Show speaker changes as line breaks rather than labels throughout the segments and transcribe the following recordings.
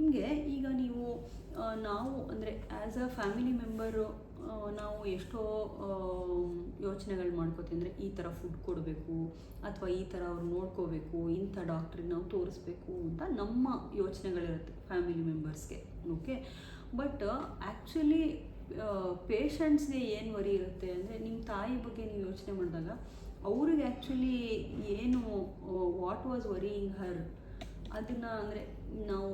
ನಿಮಗೆ ಈಗ ನೀವು ನಾವು ಅಂದರೆ ಆ್ಯಸ್ ಅ ಫ್ಯಾಮಿಲಿ ಮೆಂಬರು ನಾವು ಎಷ್ಟೋ ಯೋಚನೆಗಳು ಮಾಡ್ಕೋತೀವಿ. ಅಂದರೆ ಈ ಥರ ಫುಡ್ ಕೊಡಬೇಕು ಅಥವಾ ಈ ಥರ ಅವ್ರು ನೋಡ್ಕೋಬೇಕು, ಇಂಥ ಡಾಕ್ಟ್ರಿಗೆ ನಾವು ತೋರಿಸ್ಬೇಕು ಅಂತ ನಮ್ಮ ಯೋಚನೆಗಳಿರುತ್ತೆ ಫ್ಯಾಮಿಲಿ ಮೆಂಬರ್ಸ್ಗೆ. ಓಕೆ, ಬಟ್ ಆ್ಯಕ್ಚುಲಿ ಪೇಷಂಟ್ಸ್ಗೆ ಏನು ವರಿ ಇರುತ್ತೆ ಅಂದರೆ, ನಿಮ್ಮ ತಾಯಿ ಬಗ್ಗೆ ನೀವು ಯೋಚನೆ ಮಾಡಿದಾಗ ಅವ್ರಿಗೆ ಆ್ಯಕ್ಚುಲಿ ಏನು ವಾಟ್ ವಾಸ್ ವರಿಯಿಂಗ್ ಹರ್ ಅದನ್ನು ಅಂದರೆ ನಾವು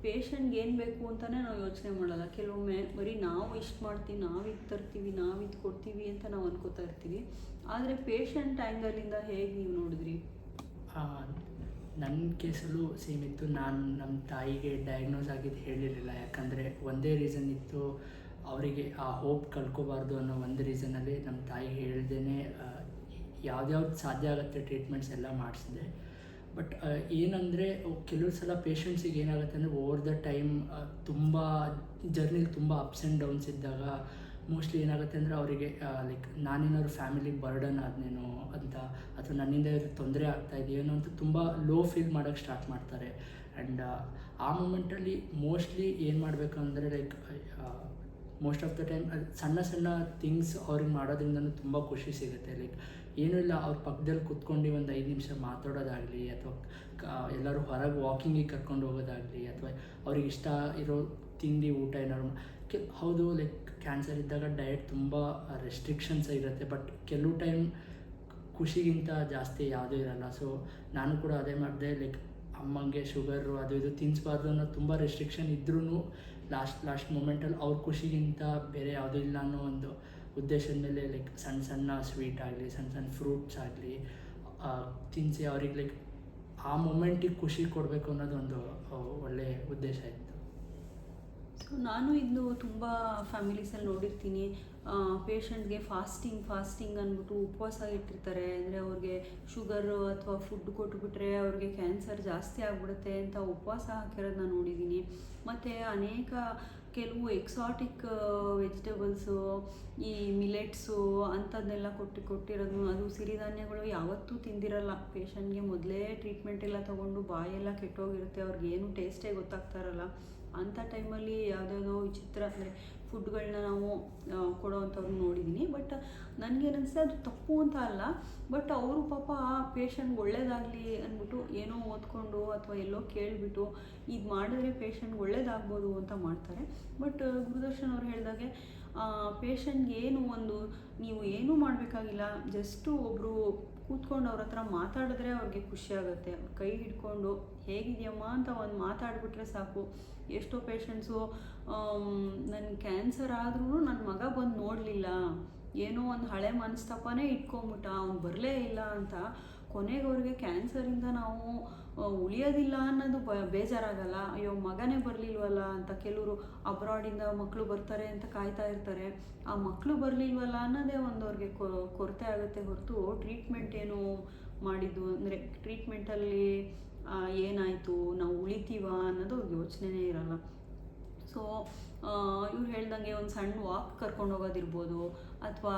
ಪೇಷಂಟ್ಗೆ ಏನು ಬೇಕು ಅಂತಲೇ ನಾವು ಯೋಚನೆ ಮಾಡಲ್ಲ. ಕೆಲವೊಮ್ಮೆ ಬರೀ ನಾವು ಇಷ್ಟು ಮಾಡ್ತೀವಿ, ನಾವು ಇದು ತರ್ತೀವಿ, ನಾವು ಇದು ಕೊಡ್ತೀವಿ ಅಂತ ನಾವು ಅನ್ಕೋತಾ ಇರ್ತೀವಿ. ಆದರೆ ಪೇಷಂಟ್ ಆ್ಯಂಗಲಿಂದ ಹೇಗೆ ನೀವು ನೋಡಿದ್ರಿ?
ನನ್ನ ಕೇಸಲ್ಲೂ ಸೇಮ್ ಇತ್ತು. ನಾನು ನಮ್ಮ ತಾಯಿಗೆ ಡಯಾಗ್ನೋಸ್ ಆಗಿದ್ದು ಹೇಳಿರಲಿಲ್ಲ. ಯಾಕಂದರೆ ಒಂದೇ ರೀಸನ್ ಇತ್ತು, ಅವರಿಗೆ ಆ ಹೋಪ್ ಕಳ್ಕೊಬಾರ್ದು ಅನ್ನೋ ಒಂದು ರೀಸನಲ್ಲಿ ನಮ್ಮ ತಾಯಿಗೆ ಹೇಳ್ದೇ ಯಾವ್ದ್ಯಾವ್ದು ಸಾಧ್ಯ ಆಗುತ್ತೆ ಟ್ರೀಟ್ಮೆಂಟ್ಸ್ ಎಲ್ಲ ಮಾಡಿಸಿದೆ. ಬಟ್ ಏನಂದರೆ ಕೆಲವು ಸಲ ಪೇಷಂಟ್ಸಿಗೆ ಏನಾಗುತ್ತೆ ಅಂದರೆ ಓವರ್ ದ ಟೈಮ್ ತುಂಬ ಜರ್ನಿಲಿ ತುಂಬ ಅಪ್ಸ್ ಆ್ಯಂಡ್ ಡೌನ್ಸ್ ಇದ್ದಾಗ ಮೋಸ್ಟ್ಲಿ ಏನಾಗುತ್ತೆ ಅಂದರೆ ಅವರಿಗೆ ಲೈಕ್ ನಾನೇನಾದ್ರು ಫ್ಯಾಮಿಲಿ ಬರ್ಡನ್ ಆದ್ನೇನೋ ಅಂತ, ಅಥವಾ ನನ್ನಿಂದ ಇವ್ರಿಗೆ ತೊಂದರೆ ಆಗ್ತಾಯಿದೆಯೇನೋ ಅಂತ ತುಂಬ ಲೋ ಫೀಲ್ ಮಾಡೋಕ್ಕೆ ಸ್ಟಾರ್ಟ್ ಮಾಡ್ತಾರೆ. ಆ್ಯಂಡ್ ಆ ಮೂಮೆಂಟಲ್ಲಿ ಮೋಸ್ಟ್ಲಿ ಏನು ಮಾಡಬೇಕು ಅಂದರೆ like most of the time ಸಣ್ಣ ಸಣ್ಣ ಥಿಂಗ್ಸ್ ಅವ್ರಿಗೆ ಮಾಡೋದ್ರಿಂದನೂ ತುಂಬ ಖುಷಿ ಸಿಗುತ್ತೆ. ಲೈಕ್ ಏನೂ ಇಲ್ಲ, ಅವ್ರ ಪಕ್ಕದಲ್ಲಿ ಕೂತ್ಕೊಂಡು ಒಂದು 5 ನಿಮಿಷ ಮಾತಾಡೋದಾಗಲಿ, ಅಥವಾ ಎಲ್ಲರೂ ಹೊರಗೆ ವಾಕಿಂಗಿಗೆ ಕರ್ಕೊಂಡು ಹೋಗೋದಾಗಲಿ, ಅಥವಾ ಅವ್ರಿಗೆ ಇಷ್ಟ ಇರೋ ತಿಂಡಿ ಊಟ ಏನಾದ್ರು ಹೌದು, ಲೈಕ್ ಕ್ಯಾನ್ಸರ್ ಇದ್ದಾಗ ಡಯಟ್ ತುಂಬ ರೆಸ್ಟ್ರಿಕ್ಷನ್ಸ್ ಇರುತ್ತೆ. ಬಟ್ ಕೆಲವು ಟೈಮ್ ಖುಷಿಗಿಂತ ಜಾಸ್ತಿ ಯಾವುದೂ ಇರಲ್ಲ. ಸೊ ನಾನು ಕೂಡ ಅದೇ ಮಾಡಿದೆ. ಲೈಕ್ ಅಮ್ಮಂಗೆ ಶುಗರು ಅದು ಇದು ತಿನ್ನಿಸ್ಬಾರ್ದು ಅನ್ನೋ ತುಂಬ ರೆಸ್ಟ್ರಿಕ್ಷನ್ ಇದ್ರೂ ಲಾಸ್ಟ್ ಮೂಮೆಂಟಲ್ಲಿ ಅವ್ರ ಖುಷಿಗಿಂತ ಬೇರೆ ಯಾವುದೂ ಇಲ್ಲ ಅನ್ನೋ ಒಂದು ಉದ್ದೇಶದ ಮೇಲೆ ಲೈಕ್ ಸಣ್ಣ ಸಣ್ಣ ಸ್ವೀಟ್ ಆಗಲಿ, ಸಣ್ಣ ಸಣ್ಣ ಫ್ರೂಟ್ಸ್ ಆಗಲಿ ತಿನ್ನಿಸಿ ಅವ್ರಿಗೆ ಲೈಕ್ ಆ ಮೂಮೆಂಟಿಗೆ ಖುಷಿ ಕೊಡಬೇಕು ಅನ್ನೋದೊಂದು ಒಳ್ಳೆಯ ಉದ್ದೇಶ ಇತ್ತು.
ಸೊ ನಾನು ಇದು ತುಂಬ ಫ್ಯಾಮಿಲೀಸಲ್ಲಿ ನೋಡಿರ್ತೀನಿ. ಪೇಷಂಟ್ಗೆ ಫಾಸ್ಟಿಂಗ್ ಅಂದ್ಬಿಟ್ಟು ಉಪವಾಸ ಇಟ್ಟಿರ್ತಾರೆ. ಅಂದರೆ ಅವ್ರಿಗೆ ಶುಗರು ಅಥವಾ ಫುಡ್ ಕೊಟ್ಬಿಟ್ರೆ ಅವ್ರಿಗೆ ಕ್ಯಾನ್ಸರ್ ಜಾಸ್ತಿ ಆಗಿಬಿಡುತ್ತೆ ಅಂತ ಉಪವಾಸ ಹಾಕಿರೋದು ನಾನು ನೋಡಿದ್ದೀನಿ. ಮತ್ತು ಕೆಲವು ಎಕ್ಸಾಟಿಕ್ ವೆಜಿಟೇಬಲ್ಸು, ಈ ಮಿಲೆಟ್ಸು ಅಂಥದ್ದನ್ನೆಲ್ಲ ಕೊಟ್ಟಿರೋದು. ಅದು ಸಿರಿಧಾನ್ಯಗಳು ಯಾವತ್ತೂ ತಿಂದಿರಲ್ಲ. ಪೇಷಂಟ್ಗೆ ಮೊದಲೇ ಟ್ರೀಟ್ಮೆಂಟ್ ಎಲ್ಲ ತೊಗೊಂಡು ಬಾಯೆಲ್ಲ ಕೆಟ್ಟೋಗಿರುತ್ತೆ, ಅವ್ರಿಗೇನು ಟೇಸ್ಟೇ ಗೊತ್ತಾಗ್ತಾ ಇರಲ್ಲ. ಅಂಥ ಟೈಮಲ್ಲಿ ಯಾವುದ್ಯಾವುದೋ ವಿಚಿತ್ರ ಅಂದರೆ ಫುಡ್ಗಳನ್ನ ನಾವು ಕೊಡೋವಂಥವ್ರು ನೋಡಿದ್ದೀನಿ. ಬಟ್ ನನಗೇನಿಸುತ್ತೆ ಅದು ತಪ್ಪು ಅಂತ ಅಲ್ಲ, ಬಟ್ ಅವರು ಪಾಪ ಪೇಷಂಟ್ಗೆ ಒಳ್ಳೇದಾಗಲಿ ಅಂದ್ಬಿಟ್ಟು ಏನೋ ಓದ್ಕೊಂಡು ಅಥವಾ ಎಲ್ಲೋ ಕೇಳಿಬಿಟ್ಟು ಇದು ಮಾಡಿದ್ರೆ ಪೇಷಂಟ್ಗೆ ಒಳ್ಳೇದಾಗ್ಬೋದು ಅಂತ ಮಾಡ್ತಾರೆ. ಬಟ್ ಗುರುದರ್ಶನ್ ಅವ್ರು ಹೇಳಿದಾಗೆ ಪೇಷಂಟ್ಗೆ ನೀವು ಏನೂ ಮಾಡಬೇಕಾಗಿಲ್ಲ, ಜಸ್ಟು ಒಬ್ಬರು ಕೂತ್ಕೊಂಡು ಅವ್ರ ಹತ್ರ ಮಾತಾಡಿದ್ರೆ ಅವ್ರಿಗೆ ಖುಷಿಯಾಗುತ್ತೆ. ಅವ್ರ ಕೈ ಹಿಡ್ಕೊಂಡು ಹೇಗಿದೆಯಮ್ಮ ಅಂತ ಒಂದು ಮಾತಾಡಿಬಿಟ್ರೆ ಸಾಕು. ಎಷ್ಟೋ ಪೇಷಂಟ್ಸು ನನ್ನ ಕ್ಯಾನ್ಸರ್ ಆದ್ರೂ ನನ್ನ ಮಗ ಬಂದು ನೋಡಲಿಲ್ಲ, ಏನೋ ಒಂದು ಹಳೆ ಮನಸ್ತಾಪನೇ ಇಟ್ಕೊಂಬಿಟ್ಟ, ಅವ್ನು ಬರಲೇ ಇಲ್ಲ ಅಂತ ಕೊನೆಗೆ ಅವ್ರಿಗೆ ಕ್ಯಾನ್ಸರಿಂದ ನಾವು ಉಳಿಯೋದಿಲ್ಲ ಅನ್ನೋದು ಬೇಜಾರಾಗಲ್ಲ. ಅಯ್ಯೋ ಮಗನೇ ಬರಲಿಲ್ವಲ್ಲ ಅಂತ ಕೆಲವರು ಅಬ್ರಾಡಿಂದ ಮಕ್ಕಳು ಬರ್ತಾರೆ ಅಂತ ಕಾಯ್ತಾ ಇರ್ತಾರೆ. ಆ ಮಕ್ಕಳು ಬರಲಿಲ್ವಲ್ಲ ಅನ್ನೋದೇ ಒಂದು ಅವ್ರಿಗೆ ಕೊರತೆ ಆಗುತ್ತೆ ಹೊರತು ಟ್ರೀಟ್ಮೆಂಟ್ ಏನು ಮಾಡಿದ್ದು ಅಂದರೆ ಟ್ರೀಟ್ಮೆಂಟಲ್ಲಿ ಏನಾಯಿತು, ನಾವು ಉಳಿತೀವ ಅನ್ನೋದು ಅವ್ರಿಗೆ ಯೋಚನೆನೇ ಇರಲ್ಲ. ಸೊ ಇವ್ರು ಹೇಳ್ದಂಗೆ ಒಂದು ಸಣ್ಣ ವಾಕ್ ಕರ್ಕೊಂಡು ಹೋಗೋದಿರ್ಬೋದು, ಅಥವಾ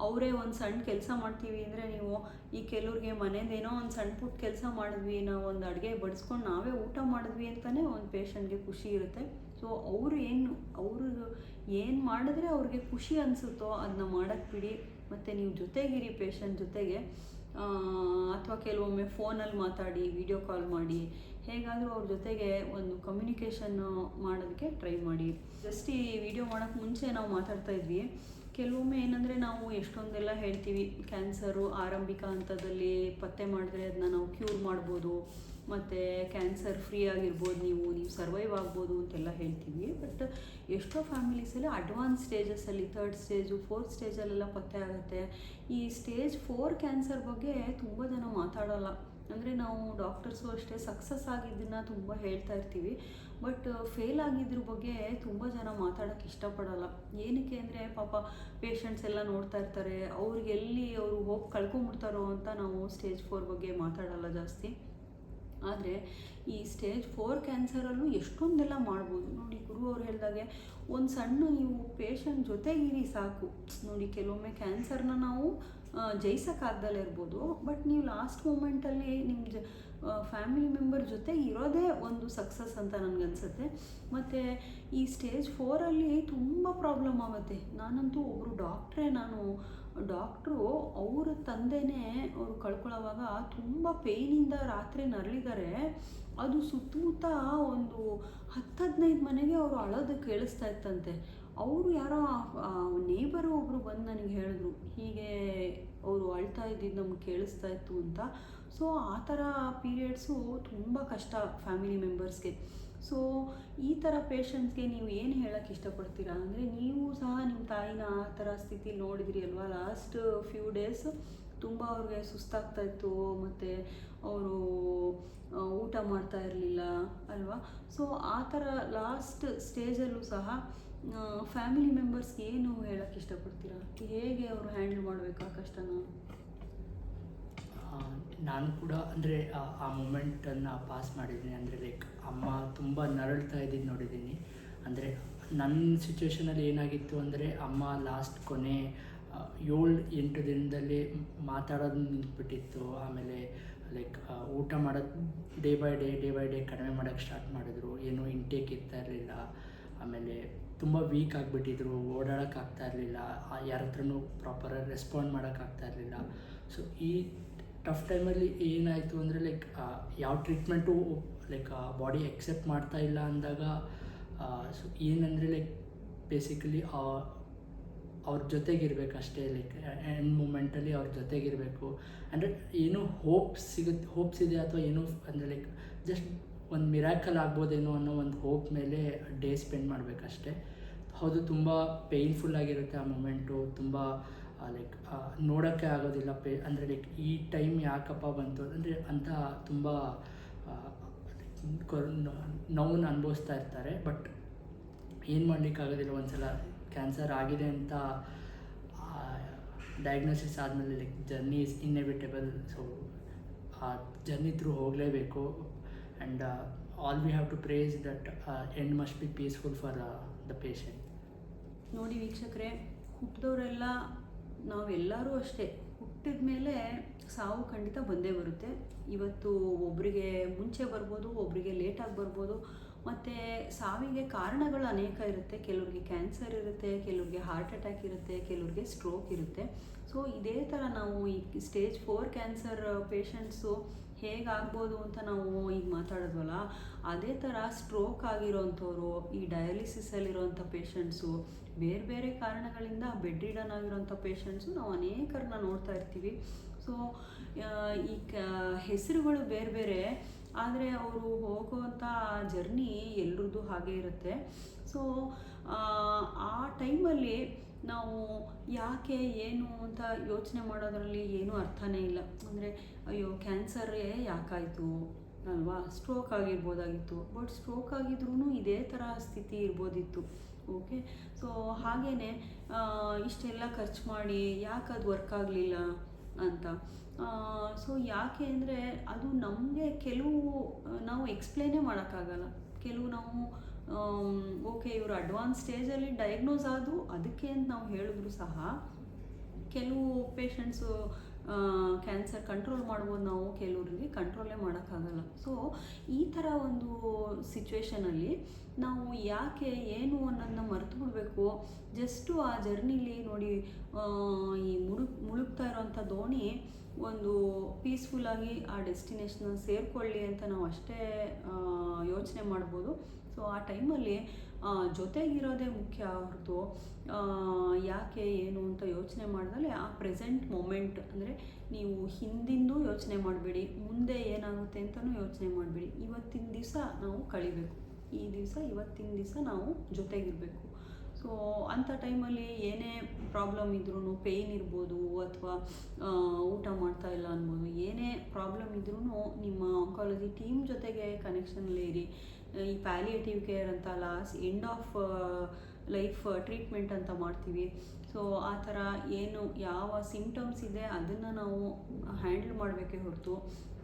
ಅವರೇ ಒಂದು ಸಣ್ಣ ಕೆಲಸ ಮಾಡ್ತೀವಿ ಅಂದರೆ ನೀವು ಈ ಕೆಲವ್ರಿಗೆ ಮನೆಯದೇನೋ ಒಂದು ಸಣ್ಣ ಪುಟ್ಟ ಕೆಲಸ ಮಾಡಿದ್ವಿ, ನಾವು ಒಂದು ಅಡುಗೆ ಬಡಿಸ್ಕೊಂಡು ನಾವೇ ಊಟ ಮಾಡಿದ್ವಿ ಅಂತಲೇ ಒಂದು ಪೇಷಂಟ್ಗೆ ಖುಷಿ ಇರುತ್ತೆ. ಸೊ ಅವರು ಏನು ಮಾಡಿದ್ರೆ ಅವ್ರಿಗೆ ಖುಷಿ ಅನಿಸುತ್ತೋ ಅದನ್ನ ಮಾಡೋಕ್ಕೆ ಬಿಡಿ. ಮತ್ತು ನೀವು ಜೊತೆಗಿರಿ ಪೇಷಂಟ್ ಜೊತೆಗೆ, ಅಥವಾ ಕೆಲವೊಮ್ಮೆ ಫೋನಲ್ಲಿ ಮಾತಾಡಿ, ವಿಡಿಯೋ ಕಾಲ್ ಮಾಡಿ, ಹೇಗಾದರೂ ಅವ್ರ ಜೊತೆಗೆ ಒಂದು ಕಮ್ಯುನಿಕೇಷನ್ನು ಮಾಡೋದಕ್ಕೆ ಟ್ರೈ ಮಾಡಿ. ಜಸ್ಟ್ ಈ ವಿಡಿಯೋ ಮಾಡೋಕ್ಕೆ ಮುಂಚೆ ನಾವು ಮಾತಾಡ್ತಾ ಇದ್ವಿ, ಕೆಲವೊಮ್ಮೆ ಏನಂದರೆ ನಾವು ಎಷ್ಟೊಂದೆಲ್ಲ ಹೇಳ್ತೀವಿ, ಕ್ಯಾನ್ಸರು ಆರಂಭಿಕ ಹಂತದಲ್ಲಿ ಪತ್ತೆ ಮಾಡಿದ್ರೆ ಅದನ್ನ ನಾವು ಕ್ಯೂರ್ ಮಾಡ್ಬೋದು, ಮತ್ತು ಕ್ಯಾನ್ಸರ್ ಫ್ರೀ ಆಗಿರ್ಬೋದು, ನೀವು ಸರ್ವೈವ್ ಆಗ್ಬೋದು ಅಂತೆಲ್ಲ ಹೇಳ್ತೀವಿ. ಬಟ್ ಎಷ್ಟೋ ಫ್ಯಾಮಿಲೀಸಲ್ಲಿ ಅಡ್ವಾನ್ಸ್ ಸ್ಟೇಜಸ್ಸಲ್ಲಿ 3rd ಸ್ಟೇಜು 4th ಸ್ಟೇಜಲ್ಲೆಲ್ಲ ಪತ್ತೆ ಆಗುತ್ತೆ. ಈ ಸ್ಟೇಜ್ 4 ಕ್ಯಾನ್ಸರ್ ಬಗ್ಗೆ ತುಂಬ ಜನ ಮಾತಾಡೋಲ್ಲ. ಅಂದರೆ ನಾವು ಡಾಕ್ಟರ್ಸು ಅಷ್ಟೇ ಸಕ್ಸಸ್ ಆಗಿದ್ದನ್ನು ತುಂಬ ಹೇಳ್ತಾ ಇರ್ತೀವಿ, ಬಟ್ ಫೇಲ್ ಆಗಿದ್ರ ಬಗ್ಗೆ ತುಂಬ ಜನ ಮಾತಾಡೋಕ್ಕೆ ಇಷ್ಟಪಡೋಲ್ಲ. ಏನಕ್ಕೆ ಅಂದರೆ ಪಾಪ ಪೇಷಂಟ್ಸ್ ಎಲ್ಲ ನೋಡ್ತಾ ಇರ್ತಾರೆ, ಅವರು ಹೋಗಿ ಕಳ್ಕೊಂಬಿಡ್ತಾರೋ ಅಂತ ನಾವು ಸ್ಟೇಜ್ 4 ಬಗ್ಗೆ ಮಾತಾಡೋಲ್ಲ ಜಾಸ್ತಿ. ಆದರೆ ಈ ಸ್ಟೇಜ್ 4 ಕ್ಯಾನ್ಸರಲ್ಲೂ ಎಷ್ಟೊಂದೆಲ್ಲ ಮಾಡ್ಬೋದು ನೋಡಿ. ಗುರು ಅವ್ರು ಹೇಳಿದಾಗೆ ಒಂದು ಸಣ್ಣ ನೀವು ಪೇಷಂಟ್ ಜೊತೆಗಿರಿ ಸಾಕು ನೋಡಿ. ಕೆಲವೊಮ್ಮೆ ಕ್ಯಾನ್ಸರ್ನ ನಾವು ಜಯಿಸೋಕ್ಕಾಗ್ದಲೇ ಇರ್ಬೋದು, ಬಟ್ ನೀವು ಲಾಸ್ಟ್ ಮೂಮೆಂಟಲ್ಲಿ ನಿಮ್ಮ ಫ್ಯಾಮಿಲಿ ಮೆಂಬರ್ ಜೊತೆ ಇರೋದೇ ಒಂದು ಸಕ್ಸಸ್ ಅಂತ ನನಗನ್ಸುತ್ತೆ. ಮತ್ತು ಈ ಸ್ಟೇಜ್ 4ಅಲ್ಲಿ ತುಂಬ ಪ್ರಾಬ್ಲಮ್ ಆಗುತ್ತೆ. ನಾನಂತೂ ಒಬ್ಬರು ಡಾಕ್ಟ್ರು ಅವ್ರ ತಂದೆನೇ ಅವರು ಕಳ್ಕೊಳ್ಳೋವಾಗ ತುಂಬ ಪೇಯ್ನಿಂದ ರಾತ್ರಿ ನರಳಿದ್ದಾರೆ. ಅದು ಸುತ್ತಮುತ್ತ ಒಂದು 10-15 ಮನೆಗೆ ಅವರು ಅಳೋದು ಕೇಳಿಸ್ತಾ ಇತ್ತಂತೆ. ಅವರು ಯಾರೋ ನೇಬರು ಒಬ್ಬರು ಬಂದು ನನಗೆ ಹೇಳಿದ್ರು, ಹೀಗೆ ಅವರು ಅಳ್ತಾ ಇದ್ದಿದ್ದು ನಮ್ಗೆ ಕೇಳಿಸ್ತಾ ಇತ್ತು ಅಂತ. ಸೊ ಆ ಥರ ಪೀರಿಯಡ್ಸು ತುಂಬ ಕಷ್ಟ ಫ್ಯಾಮಿಲಿ ಮೆಂಬರ್ಸ್ಗೆ. ಸೊ ಈ ಥರ ಪೇಷಂಟ್ಸ್ಗೆ ನೀವು ಏನು ಹೇಳೋಕ್ಕೆ ಇಷ್ಟಪಡ್ತೀರಾ? ಅಂದರೆ ನೀವು ಸಹ ನಿಮ್ಮ ತಾಯಿನ ಆ ಥರ ಸ್ಥಿತಿಲಿ ನೋಡಿದ್ರಿ ಅಲ್ವಾ? ಲಾಸ್ಟ್ ಫ್ಯೂ ಡೇಸ್ ತುಂಬ ಅವ್ರಿಗೆ ಸುಸ್ತಾಗ್ತಾಯಿತ್ತು, ಮತ್ತು ಅವರು ಊಟ ಮಾಡ್ತಾ ಇರಲಿಲ್ಲ ಅಲ್ವಾ? ಸೊ ಆ ಥರ ಲಾಸ್ಟ್ ಸ್ಟೇಜಲ್ಲೂ ಸಹ ಫ್ಯಾಮಿಲಿ ಮೆಂಬರ್ಸ್ಗೆ ಏನು ಹೇಳೋಕ್ಕೆ ಇಷ್ಟಪಡ್ತೀರಾ? ಹೇಗೆ ಅವರು ಹ್ಯಾಂಡಲ್ ಮಾಡಬೇಕು ಆ ಕಷ್ಟನ?
ನಾನು ಕೂಡ ಅಂದರೆ ಆ ಮೂಮೆಂಟನ್ನು ಪಾಸ್ ಮಾಡಿದ್ದೀನಿ. ಅಂದರೆ ಲೈಕ್ ಅಮ್ಮ ತುಂಬ ನರಳ್ತಾ ಇದ್ದಿದ್ದು ನೋಡಿದ್ದೀನಿ. ಅಂದರೆ ನನ್ನ ಸಿಚುವೇಷನಲ್ಲಿ ಏನಾಗಿತ್ತು ಅಂದರೆ ಅಮ್ಮ ಲಾಸ್ಟ್ ಕೊನೆ 7-8 ದಿನದಲ್ಲಿ ಮಾತಾಡೋದು ನಿಂತ್ಬಿಟ್ಟಿತ್ತು. ಆಮೇಲೆ ಲೈಕ್ ಊಟ ಮಾಡೋದು ಡೇ ಬೈ ಡೇ ಕಡಿಮೆ ಮಾಡೋಕ್ಕೆ ಸ್ಟಾರ್ಟ್ ಮಾಡಿದ್ರು. ಏನೂ ಇಂಟೇಕ್ ಇರ್ತಾ ಇರಲಿಲ್ಲ. ಆಮೇಲೆ ತುಂಬ ವೀಕ್ ಆಗಿಬಿಟ್ಟಿದ್ರು, ಓಡಾಡೋಕ್ಕಾಗ್ತಾ ಇರಲಿಲ್ಲ, ಯಾರ ಹತ್ರನೂ ಪ್ರಾಪರಾಗಿ ರೆಸ್ಪಾಂಡ್ ಮಾಡೋಕ್ಕಾಗ್ತಾ ಇರಲಿಲ್ಲ. ಸೊ ಈ ಟಫ್ ಟೈಮಲ್ಲಿ ಏನಾಯಿತು ಅಂದರೆ ಲೈಕ್ ಯಾವ ಟ್ರೀಟ್ಮೆಂಟು ಲೈಕ್ ಬಾಡಿ ಎಕ್ಸೆಪ್ಟ್ ಮಾಡ್ತಾ ಇಲ್ಲ ಅಂದಾಗ ಸೊ ಏನಂದರೆ ಲೈಕ್ ಬೇಸಿಕಲಿ ಅವ್ರ ಜೊತೆಗಿರ್ಬೇಕಷ್ಟೇ. ಲೈಕ್ ಎಂಡ್ ಮೂಮೆಂಟಲ್ಲಿ ಅವ್ರ ಜೊತೆಗಿರಬೇಕು. ಅಂದರೆ ಏನೋ ಹೋಪ್ಸ್ ಇದೆ ಅಥವಾ ಏನೋ ಅಂದರೆ ಲೈಕ್ ಜಸ್ಟ್ ಒಂದು ಮಿರಾಕಲ್ ಆಗ್ಬೋದೇನೋ ಅನ್ನೋ ಒಂದು ಹೋಪ್ ಮೇಲೆ ಡೇ ಸ್ಪೆಂಡ್ ಮಾಡಬೇಕಷ್ಟೆ. ಹೌದು, ತುಂಬ ಪೇಯ್ನ್ಫುಲ್ಲಾಗಿರುತ್ತೆ ಆ ಮೂಮೆಂಟು. ತುಂಬ ಲೈಕ್ ನೋಡೋಕ್ಕೆ ಆಗೋದಿಲ್ಲ. ಅಂದರೆ ಲೈಕ್ ಈ ಟೈಮ್ ಯಾಕಪ್ಪ ಬಂತು ಅಂದರೆ ಅಂತ ತುಂಬ ನೋವನ್ನು ಅನುಭವಿಸ್ತಾ ಇರ್ತಾರೆ. ಬಟ್ ಏನು ಮಾಡಲಿಕ್ಕಾಗೋದಿಲ್ಲ. ಒಂದು ಸಲ ಕ್ಯಾನ್ಸರ್ ಆಗಿದೆ ಅಂತ ಡಯಾಗ್ನೋಸಿಸ್ ಆದಮೇಲೆ like journey is inevitable. So ಆ ಜರ್ನಿ ಥ್ರೂ ಹೋಗಲೇಬೇಕು. And all we have to prays that end must be peaceful for the patient.
ನೋಡಿ ವೀಕ್ಷಕರೇ, ಹುಟ್ಟಿದವರೆಲ್ಲ ನಾವೆಲ್ಲರೂ ಅಷ್ಟೇ, ಹುಟ್ಟಿದ ಮೇಲೆ ಸಾವು ಖಂಡಿತ ಬಂದೇ ಬರುತ್ತೆ. ಇವತ್ತು ಒಬ್ಬರಿಗೆ ಮುಂಚೆ ಬರ್ಬೋದು, ಒಬ್ಬರಿಗೆ ಲೇಟಾಗಿ ಬರ್ಬೋದು. ಮತ್ತು ಸಾವಿಗೆ ಕಾರಣಗಳು ಅನೇಕ ಇರುತ್ತೆ. ಕೆಲವ್ರಿಗೆ ಕ್ಯಾನ್ಸರ್ ಇರುತ್ತೆ, ಕೆಲವ್ರಿಗೆ ಹಾರ್ಟ್ ಅಟ್ಯಾಕ್ ಇರುತ್ತೆ, ಕೆಲವ್ರಿಗೆ ಸ್ಟ್ರೋಕ್ ಇರುತ್ತೆ. ಸೊ ಇದೇ ಥರ ನಾವು ಈ ಸ್ಟೇಜ್ 4 ಕ್ಯಾನ್ಸರ್ ಪೇಷಂಟ್ಸು ಹೇಗಾಗ್ಬೋದು ಅಂತ ನಾವು ಈಗ ಮಾತಾಡಿದ್ವಲ್ಲ, ಅದೇ ಥರ ಸ್ಟ್ರೋಕ್ ಆಗಿರೋವಂಥವ್ರು, ಈ ಡಯಾಲಿಸಿಸಲ್ಲಿರೋವಂಥ ಪೇಷಂಟ್ಸು, ಬೇರೆ ಬೇರೆ ಕಾರಣಗಳಿಂದ ಬೆಡ್ ರಿಡನ್ ಆಗಿರೋಂಥ ಪೇಷಂಟ್ಸು ನಾವು ಅನೇಕರನ್ನ ನೋಡ್ತಾ ಇರ್ತೀವಿ. ಸೊ ಈ ಹೆಸರುಗಳು ಬೇರೆ ಬೇರೆ, ಆದರೆ ಅವರು ಹೋಗುವಂಥ ಜರ್ನಿ ಎಲ್ರದ್ದು ಹಾಗೆ ಇರುತ್ತೆ. ಸೊ ಆ ಟೈಮಲ್ಲಿ ನಾವು ಯಾಕೆ ಏನು ಅಂತ ಯೋಚನೆ ಮಾಡೋದರಲ್ಲಿ ಏನೂ ಅರ್ಥನೇ ಇಲ್ಲ. ಅಂದರೆ ಅಯ್ಯೋ ಕ್ಯಾನ್ಸರೇ ಯಾಕಾಯಿತು ಅಲ್ವಾ, ಸ್ಟ್ರೋಕ್ ಆಗಿರ್ಬೋದಾಗಿತ್ತು. ಬಟ್ ಸ್ಟ್ರೋಕ್ ಆಗಿದ್ರೂ ಇದೇ ಥರ ಸ್ಥಿತಿ ಇರ್ಬೋದಿತ್ತು. ಓಕೆ, ಸೊ ಹಾಗೇ ಇಷ್ಟೆಲ್ಲ ಖರ್ಚು ಮಾಡಿ ಯಾಕೆ ಅದು ವರ್ಕ್ ಆಗಲಿಲ್ಲ ಅಂತ. ಸೊ ಯಾಕೆ ಅಂದರೆ ಅದು ನಮಗೆ ನಾವು ಎಕ್ಸ್ಪ್ಲೇನೇ ಮಾಡೋಕ್ಕಾಗಲ್ಲ. ನಾವು ಓಕೆ ಇವರು ಅಡ್ವಾನ್ಸ್ ಸ್ಟೇಜಲ್ಲಿ ಡಯಾಗ್ನೋಸ್ ಆದರೂ ಅದಕ್ಕೆ ಅಂತ ನಾವು ಹೇಳಿದ್ರು ಸಹ ಕೆಲವು ಪೇಷಂಟ್ಸು ಕ್ಯಾನ್ಸರ್ ಕಂಟ್ರೋಲ್ ಮಾಡ್ಬೋದು, ನಾವು ಕೆಲವ್ರಿಗೆ ಕಂಟ್ರೋಲೇ ಮಾಡೋಕ್ಕಾಗಲ್ಲ. ಸೊ ಈ ಥರ ಒಂದು ಸಿಚುವೇಷನಲ್ಲಿ ನಾವು ಯಾಕೆ ಏನು ಅನ್ನೋದನ್ನ ಮರೆತು ಬಿಡಬೇಕು. ಜಸ್ಟು ಆ ಜರ್ನಿಲಿ ನೋಡಿ, ಈ ಮುಳುಗ್ತಾ ಇರೋವಂಥ ದೋಣಿ ಒಂದು ಪೀಸ್ಫುಲ್ಲಾಗಿ ಆ ಡೆಸ್ಟಿನೇಷನ್ ಸೇರಿಕೊಳ್ಳಿ ಅಂತ ನಾವು ಅಷ್ಟೇ ಯೋಚನೆ ಮಾಡ್ಬೋದು. ಸೊ ಆ ಟೈಮಲ್ಲಿ ಜೊತೆಗಿರೋದೇ ಮುಖ್ಯ ಹೊರತು ಯಾಕೆ ಏನು ಅಂತ ಯೋಚನೆ ಮಾಡಿದ್ರೆ ಆ ಪ್ರೆಸೆಂಟ್ ಮೊಮೆಂಟ್, ಅಂದರೆ ನೀವು ಹಿಂದಿಂದೂ ಯೋಚನೆ ಮಾಡಬೇಡಿ, ಮುಂದೆ ಏನಾಗುತ್ತೆ ಅಂತಲೂ ಯೋಚನೆ ಮಾಡಬೇಡಿ. ಇವತ್ತಿನ ದಿವಸ ನಾವು ಕಳಿಬೇಕು, ಇವತ್ತಿನ ದಿವಸ ನಾವು ಜೊತೆಗಿರಬೇಕು. ಸೊ ಅಂಥ ಟೈಮಲ್ಲಿ ಏನೇ ಪ್ರಾಬ್ಲಮ್ ಇದ್ರೂ, ಪೇಯ್ನ್ ಇರ್ಬೋದು ಅಥವಾ ಊಟ ಮಾಡ್ತಾ ಇಲ್ಲ ಅನ್ಬೋದು, ಏನೇ ಪ್ರಾಬ್ಲಮ್ ಇದ್ರೂ ನಿಮ್ಮ ಆಂಕಾಲಜಿ ಟೀಮ್ ಜೊತೆಗೆ ಕನೆಕ್ಷನಲ್ಲೇ ಇರಿ. ಈ ಪ್ಯಾಲಿಯೇಟಿವ್ ಕೇರ್ ಅಂತ ಎಂಡ್ ಆಫ್ ಲೈಫ್ ಟ್ರೀಟ್ಮೆಂಟ್ ಅಂತ ಮಾಡ್ತೀವಿ. ಸೊ ಆ ಥರ ಏನು ಯಾವ ಸಿಂಪ್ಟಮ್ಸ್ ಇದೆ ಅದನ್ನು ನಾವು ಹ್ಯಾಂಡಲ್ ಮಾಡಬೇಕೇ ಹೊರತು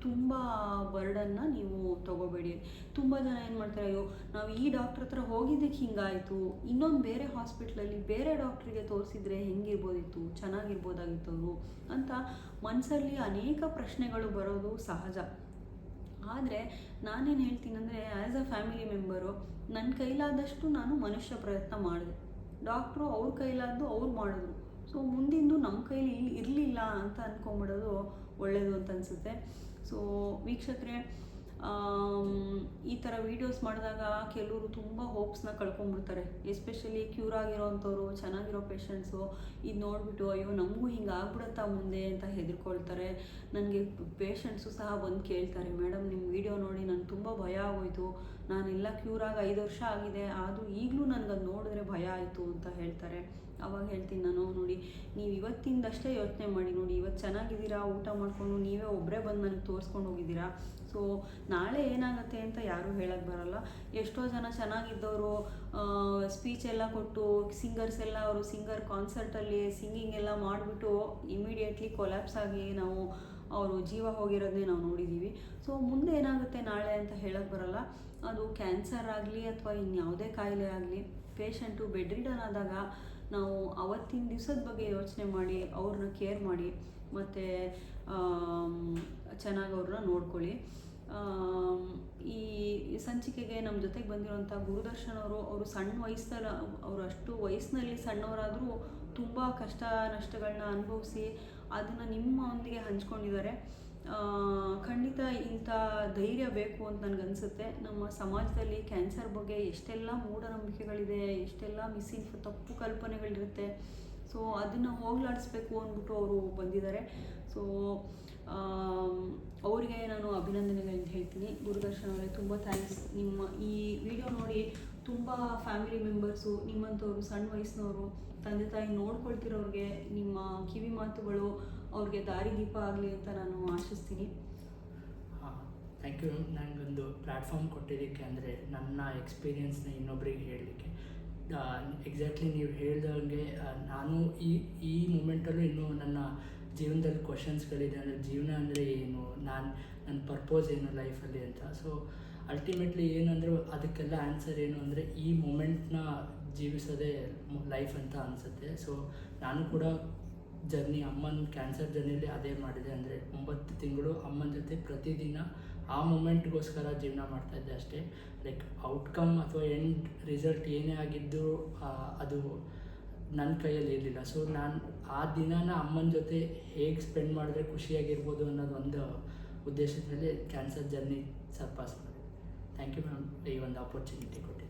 ತುಂಬ ಬರ್ಡನ್ನ ನೀವು ತೊಗೋಬೇಡಿ. ತುಂಬ ಜನ ಏನು ಮಾಡ್ತಾರೆ, ಅಯ್ಯೋ ನಾವು ಈ ಡಾಕ್ಟ್ರ್ ಹತ್ರ ಹೋಗಿದ್ದಕ್ಕೆ ಹಿಂಗಾಯಿತು, ಇನ್ನೊಂದು ಬೇರೆ ಹಾಸ್ಪಿಟ್ಲಲ್ಲಿ ಬೇರೆ ಡಾಕ್ಟ್ರಿಗೆ ತೋರಿಸಿದ್ರೆ ಹೆಂಗಿರ್ಬೋದಿತ್ತು, ಚೆನ್ನಾಗಿರ್ಬೋದಾಗಿತ್ತು ಅವರು ಅಂತ ಮನಸ್ಸಲ್ಲಿ ಅನೇಕ ಪ್ರಶ್ನೆಗಳು ಬರೋದು ಸಹಜ. ಆದರೆ ನಾನೇನು ಹೇಳ್ತೀನಂದರೆ, ಆ್ಯಸ್ ಅ ಫ್ಯಾಮಿಲಿ ಮೆಂಬರು ನನ್ನ ಕೈಲಾದಷ್ಟು ನಾನು ಮನುಷ್ಯ ಪ್ರಯತ್ನ ಮಾಡಿದೆ. ಡಾಕ್ಟ್ರು ಅವ್ರ ಕೈಲಾದ್ದು ಅವ್ರು ಮಾಡಿದ್ರು. ಸೊ ಮುಂದಿಂದು ನಮ್ಮ ಕೈಲಿ ಇರಲಿಲ್ಲ ಅಂತ ಅಂದ್ಕೊಂಬಿಡೋದು ಒಳ್ಳೆಯದು ಅಂತ ಅನಿಸುತ್ತೆ. ಸೊ ವೀಕ್ಷಕರೇ, ಈ ಥರ ವೀಡಿಯೋಸ್ ಮಾಡಿದಾಗ ಕೆಲವರು ತುಂಬ ಹೋಪ್ಸ್ನ ಕಳ್ಕೊಂಬಿಡ್ತಾರೆ. ಎಸ್ಪೆಷಲಿ ಕ್ಯೂರ್ ಆಗಿರೋವಂಥವ್ರು, ಚೆನ್ನಾಗಿರೋ ಪೇಷಂಟ್ಸು ಇದು ನೋಡಿಬಿಟ್ಟು ಅಯ್ಯೋ ನಮಗೂ ಹಿಂಗೆ ಆಗ್ಬಿಡುತ್ತಾ ಮುಂದೆ ಅಂತ ಹೆದರ್ಕೊಳ್ತಾರೆ. ನನಗೆ ಪೇಷಂಟ್ಸು ಸಹ ಬಂದು ಕೇಳ್ತಾರೆ, ಮೇಡಮ್ ನಿಮ್ಮ ವೀಡಿಯೋ ನೋಡಿ ನನಗೆ ತುಂಬ ಭಯ ಆಗೋಯಿತು, ನಾನೆಲ್ಲ ಕ್ಯೂರಾಗಿ 5 ವರ್ಷ ಆಗಿದೆ, ಆದರೂ ಈಗಲೂ ನನಗದು ನೋಡಿದ್ರೆ ಭಯ ಆಯಿತು ಅಂತ ಹೇಳ್ತಾರೆ. ಆವಾಗ ಹೇಳ್ತೀನಿ ನಾನು, ನೋಡಿ ನೀವು ಇವತ್ತಿಂದಷ್ಟೇ ಯೋಚನೆ ಮಾಡಿ, ನೋಡಿ ಇವತ್ತು ಚೆನ್ನಾಗಿದ್ದೀರಾ, ಊಟ ಮಾಡಿಕೊಂಡು ನೀವೇ ಒಬ್ಬರೇ ಬಂದು ನನಗೆ ತೋರಿಸ್ಕೊಂಡು ಹೋಗಿದ್ದೀರಾ. ಸೊ ನಾಳೆ ಏನಾಗುತ್ತೆ ಅಂತ ಯಾರೂ ಹೇಳಕ್ಕೆ ಬರಲ್ಲ. ಎಷ್ಟೋ ಜನ ಚೆನ್ನಾಗಿದ್ದವರು ಸ್ಪೀಚ್ ಎಲ್ಲ ಕೊಟ್ಟು ಸಿಂಗರ್ಸ್ ಎಲ್ಲ ಅವರು ಸಿಂಗರ್ ಕಾನ್ಸರ್ಟಲ್ಲಿ ಸಿಂಗಿಂಗ್ ಎಲ್ಲ ಮಾಡಿಬಿಟ್ಟು ಇಮಿಡಿಯೇಟ್ಲಿ ಕೊಲ್ಯಾಪ್ಸ್ ಆಗಿ ನಾವು ಅವರು ಜೀವ ಹೋಗಿರೋದನ್ನೇ ನಾವು ನೋಡಿದ್ದೀವಿ. ಸೊ ಮುಂದೆ ಏನಾಗುತ್ತೆ ನಾಳೆ ಅಂತ ಹೇಳಕ್ಕೆ ಬರಲ್ಲ. ಅದು ಕ್ಯಾನ್ಸರ್ ಆಗಲಿ ಅಥವಾ ಇನ್ಯಾವುದೇ ಕಾಯಿಲೆ ಆಗಲಿ, ಪೇಷಂಟು ಬೆಡ್ ರಿಡನ್ ಆದಾಗ ನಾವು ಅವತ್ತಿನ ದಿವಸದ ಬಗ್ಗೆ ಯೋಚನೆ ಮಾಡಿ ಅವ್ರನ್ನ ಕೇರ್ ಮಾಡಿ ಮತ್ತು ಚೆನ್ನಾಗಿ ಅವ್ರನ್ನ ನೋಡ್ಕೊಳ್ಳಿ. ಈ ಸಂಚಿಕೆಗೆ ನಮ್ಮ ಜೊತೆಗೆ ಬಂದಿರೋಂಥ ಗುರುದರ್ಶನ್ ಅವರು ಸಣ್ಣ ವಯಸ್ಸಲ್ಲಿ, ಅವರು ಅಷ್ಟು ವಯಸ್ಸಿನಲ್ಲಿ ಸಣ್ಣವರಾದರೂ ತುಂಬ ಕಷ್ಟ ನಷ್ಟಗಳನ್ನ ಅನುಭವಿಸಿ ಅದನ್ನು ನಿಮ್ಮೊಂದಿಗೆ ಹಂಚ್ಕೊಂಡಿದ್ದಾರೆ. ಖಂಡಿತ ಇಂಥ ಧೈರ್ಯ ಬೇಕು ಅಂತ ನನಗನ್ಸುತ್ತೆ. ನಮ್ಮ ಸಮಾಜದಲ್ಲಿ ಕ್ಯಾನ್ಸರ್ ಬಗ್ಗೆ ಎಷ್ಟೆಲ್ಲ ಮೂಢನಂಬಿಕೆಗಳಿದೆ, ಎಷ್ಟೆಲ್ಲ ತಪ್ಪು ಕಲ್ಪನೆಗಳಿರುತ್ತೆ. ಸೊ ಅದನ್ನು ಹೋಗಲಾಡಿಸ್ಬೇಕು ಅಂದ್ಬಿಟ್ಟು ಅವರು ಬಂದಿದ್ದಾರೆ. ಸೊ ಅವರಿಗೆ ನಾನು ಅಭಿನಂದನೆಗಳನ್ನ ಹೇಳ್ತೀನಿ. ಗುರುದರ್ಶನ್ ಅವರೇ ತುಂಬ ಥ್ಯಾಂಕ್ಸ್. ನಿಮ್ಮ ಈ ವಿಡಿಯೋ ನೋಡಿ ತುಂಬ ಫ್ಯಾಮಿಲಿ ಮೆಂಬರ್ಸು, ನಿಮ್ಮಂಥವ್ರು ಸಣ್ಣ ವಯಸ್ಸಿನವರು ತಂದೆ ತಾಯಿ ನೋಡ್ಕೊಳ್ತಿರೋರಿಗೆ ನಿಮ್ಮ ಕಿವಿ ಮಾತುಗಳು ಅವ್ರಿಗೆ ದಾರಿದೀಪ ಆಗಲಿ ಅಂತ ನಾನು ಆಶಿಸ್ತೀನಿ.
Thank you. ನನಗೊಂದು ಪ್ಲ್ಯಾಟ್ಫಾರ್ಮ್ ಕೊಟ್ಟಿದ್ದಕ್ಕೆ, ಅಂದರೆ ನನ್ನ ಎಕ್ಸ್ಪೀರಿಯೆನ್ಸ್ನ ಇನ್ನೊಬ್ಬರಿಗೆ ಹೇಳಲಿಕ್ಕೆ. ಎಕ್ಸಾಕ್ಟ್ಲಿ ನೀವು ಹೇಳ್ದಂಗೆ ನಾನು ಈ ಮೂಮೆಂಟಲ್ಲೂ ಇನ್ನೂ ನನ್ನ ಜೀವನದಲ್ಲಿ ಕ್ವಶನ್ಸ್ಗಳಿದೆ. ಅಂದರೆ ಜೀವನ ಅಂದರೆ ಏನು, ನನ್ನ ಪರ್ಪೋಸ್ ಏನು ಲೈಫಲ್ಲಿ ಅಂತ. ಸೊ ಅಲ್ಟಿಮೇಟ್ಲಿ ಏನಂದರೆ ಅದಕ್ಕೆಲ್ಲ ಆನ್ಸರ್ ಏನು ಅಂದರೆ ಈ ಮೂಮೆಂಟ್ನ ಜೀವಿಸೋದೇ ಲೈಫ್ ಅಂತ ಅನಿಸುತ್ತೆ. ಸೊ ನಾನು ಕೂಡ ಅಮ್ಮನ ಕ್ಯಾನ್ಸರ್ ಜರ್ನಿಯಲ್ಲಿ ಅದೇ ಮಾಡಿದೆ. ಅಂದರೆ 9 ತಿಂಗಳು ಅಮ್ಮನ ಜೊತೆ ಪ್ರತಿದಿನ ಆ ಮೂಮೆಂಟ್ಗೋಸ್ಕರ ಜೀವನ ಮಾಡ್ತಾಯಿದ್ದೆ ಅಷ್ಟೇ. ಲೈಕ್ ಔಟ್ಕಮ್ ಅಥವಾ ಎಂಡ್ ರಿಸಲ್ಟ್ ಏನೇ ಆಗಿದ್ದು ಅದು ನನ್ನ ಕೈಯಲ್ಲಿ ಇರಲಿಲ್ಲ. ಸೊ ನಾನು ಆ ದಿನನ ಅಮ್ಮನ ಜೊತೆ ಹೇಗೆ ಸ್ಪೆಂಡ್ ಮಾಡಿದ್ರೆ ಖುಷಿಯಾಗಿರ್ಬೋದು ಅನ್ನೋದು ಒಂದು ಉದ್ದೇಶದ ಮೇಲೆ ಕ್ಯಾನ್ಸರ್ ಜರ್ನಿ ಸರ್ಪಾಸ್ ಮಾಡಿದೆ. ಥ್ಯಾಂಕ್ ಯು ಮ್ಯಾಮ್, ಈ ಒಂದು ಆಪರ್ಚುನಿಟಿ ಕೊಟ್ಟಿದ್ದೆ.